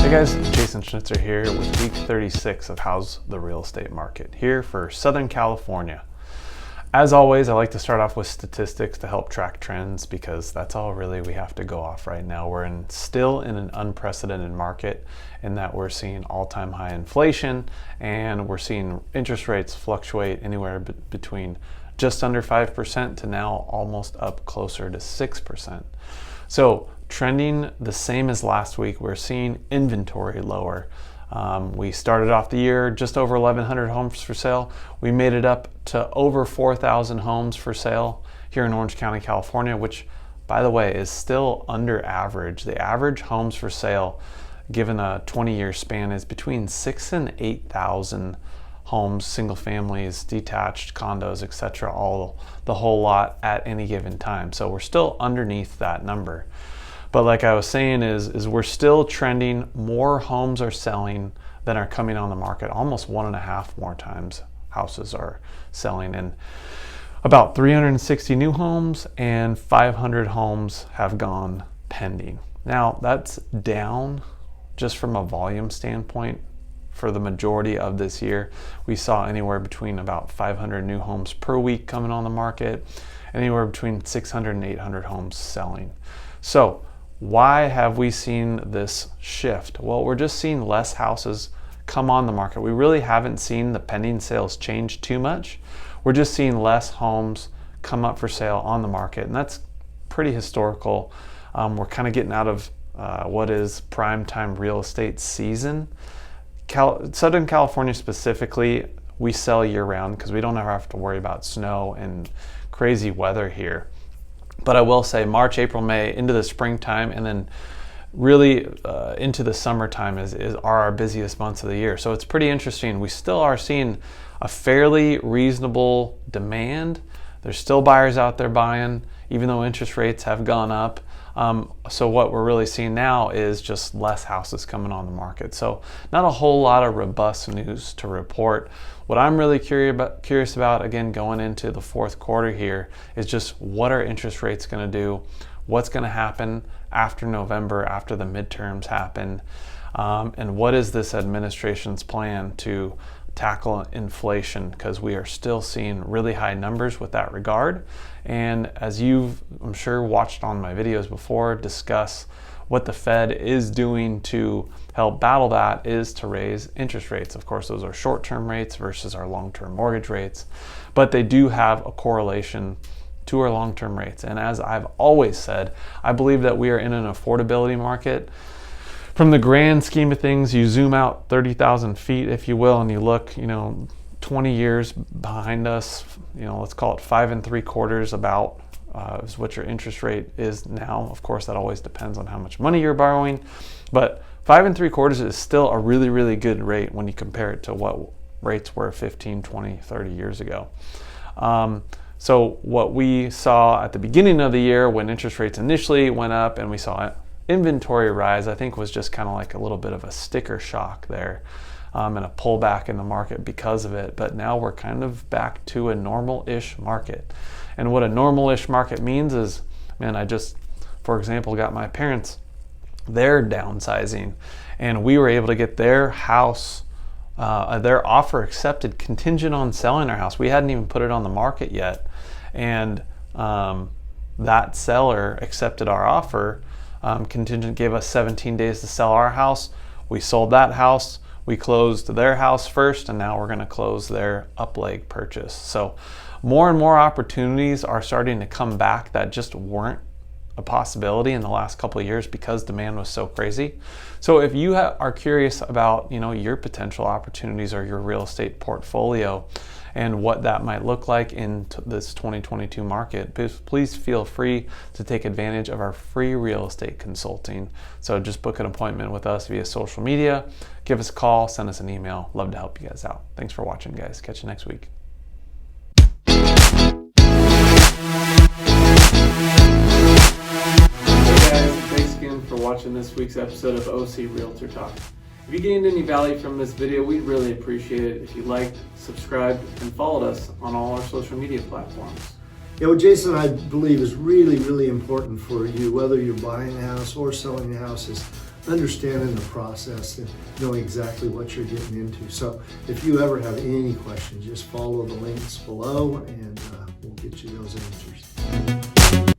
Hey guys, Jason Schnitzer here with week 36 of How's the Real Estate Market here for Southern California. As always, I like to start off with statistics to help track trends because that's all really we have to go off right now. We're still in an unprecedented market in that we're seeing all-time high inflation and we're seeing interest rates fluctuate anywhere between just under 5% to now almost up closer to 6%. So trending the same as last week, we're seeing inventory lower. We started off the year just over 1,100 homes for sale. We made it up to over 4,000 homes for sale here in Orange County, California, which, by the way, is still under average. The average homes for sale, given a 20-year span, is between 6,000 and 8,000 homes, single families, detached, condos, etc., all the whole lot at any given time. So we're still underneath that number. But like I was saying is we're still trending. More homes are selling than are coming on the market. Almost 1.5 more times houses are selling, and about 360 new homes and 500 homes have gone pending. Now that's down just from a volume standpoint. For the majority of this year, we saw anywhere between about 500 new homes per week coming on the market, anywhere between 600 and 800 homes selling. So why have we seen this shift? Well, we're just seeing less houses come on the market. We really haven't seen the pending sales change too much. We're just seeing less homes come up for sale on the market, and that's pretty historical. We're kind of getting out of what is prime time real estate season. Southern California specifically, we sell year-round because we don't ever have to worry about snow and crazy weather here. But I will say March, April, May, into the springtime, and then really into the summertime are our busiest months of the year. So it's pretty interesting. We still are seeing a fairly reasonable demand. There's still buyers out there buying, even though interest rates have gone up. So what we're really seeing now is just less houses coming on the market. So not a whole lot of robust news to report. What I'm really curious about, again, going into the fourth quarter here, is just what are interest rates going to do? What's going to happen after November, after the midterms happen? And what is this administration's plan to tackle inflation, because we are still seeing really high numbers with that regard. And as you've, I'm sure, watched on my videos before, discuss what the Fed is doing to help battle that is to raise interest rates. Of course, those are short-term rates versus our long-term mortgage rates, but they do have a correlation to our long-term rates. And as I've always said, I believe that we are in an affordability market. From the grand scheme of things, you zoom out 30,000 feet, if you will, and you look, 20 years behind us, let's call it 5 3/4 about is what your interest rate is now. Of course, that always depends on how much money you're borrowing, but 5 3/4 is still a really, really good rate when you compare it to what rates were 15, 20, 30 years ago. So what we saw at the beginning of the year when interest rates initially went up and we saw inventory rise, I think was just kind of like a little bit of a sticker shock there, and a pullback in the market because of it. But now we're kind of back to a normal-ish market. And what a normal-ish market means is, I just, for example, got my parents, they're downsizing, and we were able to get their house, their offer accepted contingent on selling our house. We hadn't even put it on the market yet. And that seller accepted our offer. Contingent gave us 17 days to sell our house. We sold that house. We closed their house first, and now we're going to close their up-leg purchase. So more and more opportunities are starting to come back that just weren't a possibility in the last couple of years because demand was so crazy. So if you are curious about your potential opportunities or your real estate portfolio and what that might look like in this 2022 market, please feel free to take advantage of our free real estate consulting. So just book an appointment with us via social media, give us a call, send us an email. Love to help you guys out. Thanks for watching, guys. Catch you next week. Hey guys, thanks again for watching this week's episode of O.C Realtor Talk. If you gained any value from this video, we'd really appreciate it if you liked, subscribed, and followed us on all our social media platforms. What Jason, I believe is really, really important for you, whether you're buying a house or selling a house, is understanding the process and knowing exactly what you're getting into. So if you ever have any questions, just follow the links below and we'll get you those answers.